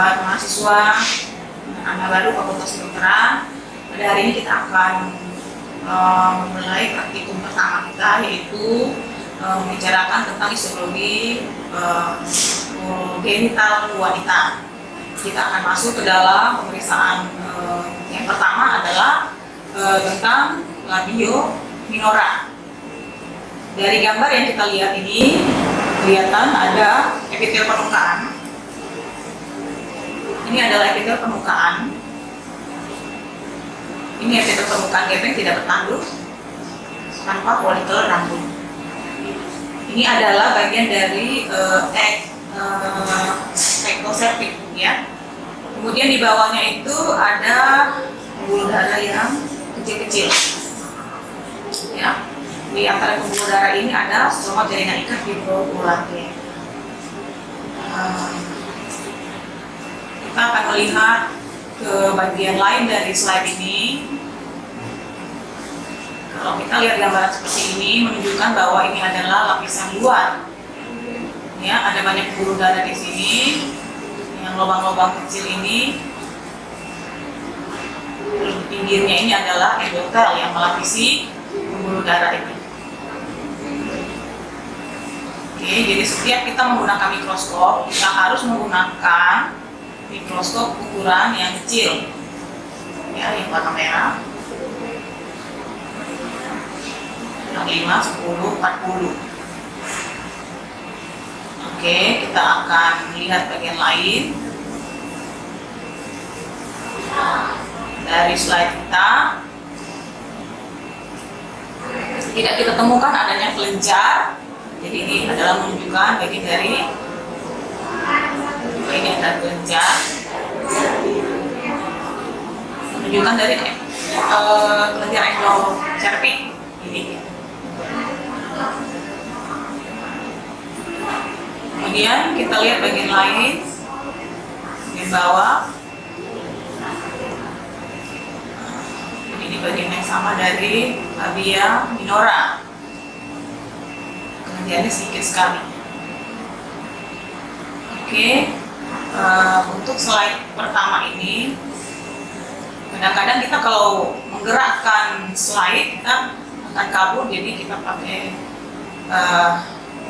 buat mahasiswa anak baru Fakultas Kedokteran. Pada hari ini kita akan memulai praktikum pertama kita, yaitu membicarakan tentang histologi genital wanita. Kita akan masuk ke dalam pemeriksaan. Yang pertama adalah tentang labio minora. Dari gambar yang kita lihat ini kelihatan ada epitel permukaan. Ini adalah epitel permukaan. Ini epitel permukaan gepeng tidak bertanduk tanpa folikel rambut. Ini adalah bagian dari ektoseptik, ya. Kemudian di bawahnya itu ada pembuluh darah yang kecil-kecil, ya. Di antara pembuluh darah ini ada stroma jaringan ikat fibrocollagen. Kita akan melihat ke bagian lain dari slide ini. Kalau kita lihat gambaran seperti ini, menunjukkan bahwa ini adalah lapisan luar. Ya, ada banyak pembuluh darah di sini. Yang lubang-lubang kecil ini, pinggirnya ini adalah endotel yang melapisi pembuluh darah ini. Oke, jadi setiap kita menggunakan mikroskop, kita harus menggunakan mikroskop ukuran yang kecil, ya, yang warna merah, yang 5, 10, 40. Oke, kita akan melihat bagian lain dari slide kita. Tidak kita temukan adanya kelenjar. Jadi ini adalah menunjukkan bagian dari ini adalah kelenjar, menunjukkan dari kelenjar endocervix ini. Kemudian kita lihat bagian lain di bawah. Ini bagian yang sama dari labia minora. Kelenjarnya sedikit sekali. Oke, untuk slide pertama ini, kadang-kadang kita kalau menggerakkan slide kita akan kabur, jadi kita pakai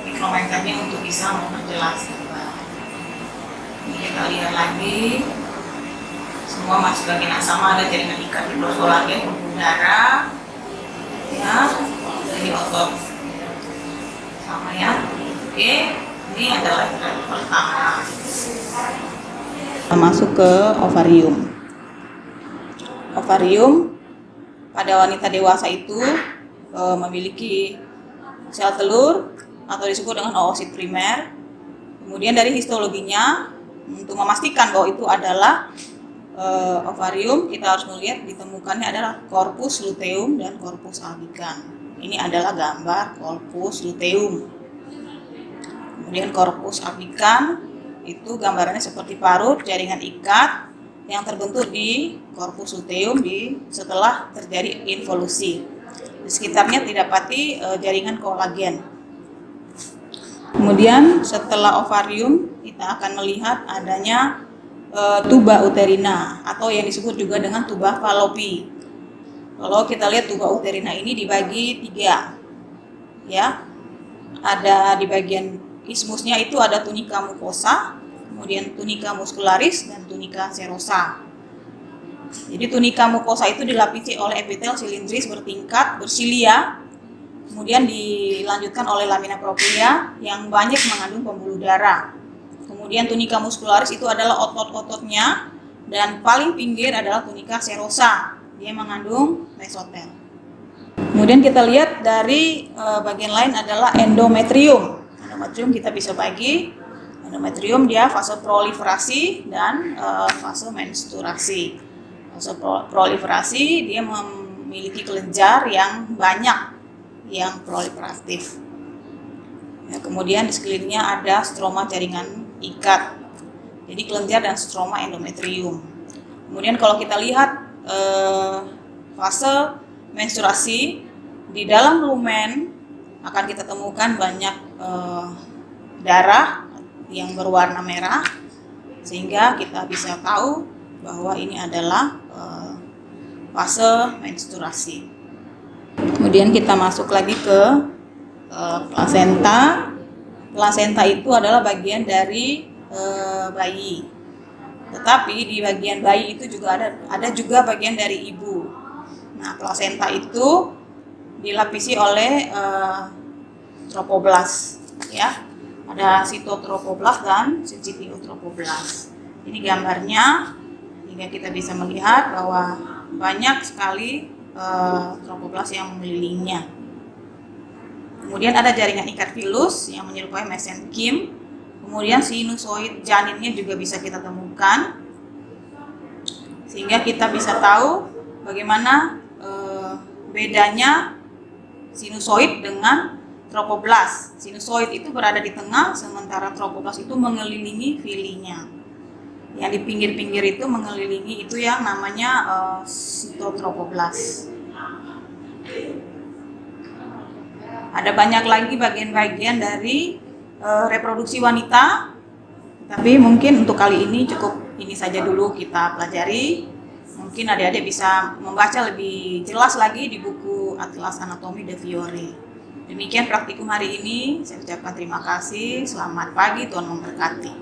mikrometernya untuk bisa memperjelas. Ini kita lihat lagi, semua masih bagian yang sama, ada jaringan ikat fibrocollagen, pembuluh darah, ya, ini otot sama, ya. Oke, ini adalah slide pertama. Masuk ke ovarium. Ovarium pada wanita dewasa itu memiliki sel telur atau disebut dengan oosit primer. Kemudian dari histologinya, untuk memastikan bahwa itu adalah ovarium, kita harus melihat ditemukannya adalah corpus luteum dan corpus albicans. Ini adalah gambar corpus luteum. Kemudian corpus albicans itu gambarannya seperti parut jaringan ikat yang terbentuk di corpus luteum setelah terjadi involusi. Di sekitarnya didapati jaringan kolagen. Kemudian setelah ovarium kita akan melihat adanya tuba uterina atau yang disebut juga dengan tuba Fallopi. Kalau kita lihat tuba uterina ini dibagi 3, ya. Ada di bagian ismusnya itu ada tunika mucosa, kemudian tunika muscularis dan tunika serosa. Jadi tunika mucosa itu dilapisi oleh epitel silindris bertingkat bersilia, kemudian dilanjutkan oleh lamina propria yang banyak mengandung pembuluh darah. Kemudian tunika muscularis itu adalah otot-ototnya, dan paling pinggir adalah tunika serosa, dia mengandung mesotel. Kemudian kita lihat dari bagian lain adalah endometrium. Endometrium kita bisa bagi, endometrium dia fase proliferasi dan fase menstruasi. Fase proliferasi dia memiliki kelenjar yang banyak, yang proliferatif. Ya, kemudian di sekelilingnya ada stroma jaringan ikat. Jadi kelenjar dan stroma endometrium. Kemudian kalau kita lihat fase menstruasi, di dalam lumen akan kita temukan banyak darah yang berwarna merah. sehingga kita bisa tahu bahwa ini adalah fase menstruasi. Kemudian kita masuk lagi ke plasenta. Plasenta itu adalah bagian dari bayi. Tetapi di bagian bayi itu juga ada juga bagian dari ibu. Nah, plasenta itu dilapisi oleh tropoblas, ya. Ada sitotropoblas dan sensitiotropoblas. Ini gambarnya, hingga kita bisa melihat bahwa banyak sekali tropoblas yang mengelilinginya. Kemudian ada jaringan ikat filus yang menyerupai mesenkim. Kemudian sinusoid janinnya juga bisa kita temukan, sehingga kita bisa tahu bagaimana bedanya sinusoid dengan tropoblas. Sinusoid itu berada di tengah, sementara tropoblas itu mengelilingi filinya. Yang di pinggir-pinggir itu mengelilingi itu yang namanya sitotropoblas. Ada banyak lagi bagian-bagian dari reproduksi wanita, tapi mungkin untuk kali ini cukup ini saja dulu kita pelajari. Mungkin adik-adik bisa membaca lebih jelas lagi di buku Atlas Anatomi de Fiore. Demikian praktikum hari ini, saya ucapkan terima kasih, selamat pagi, Tuhan memberkati.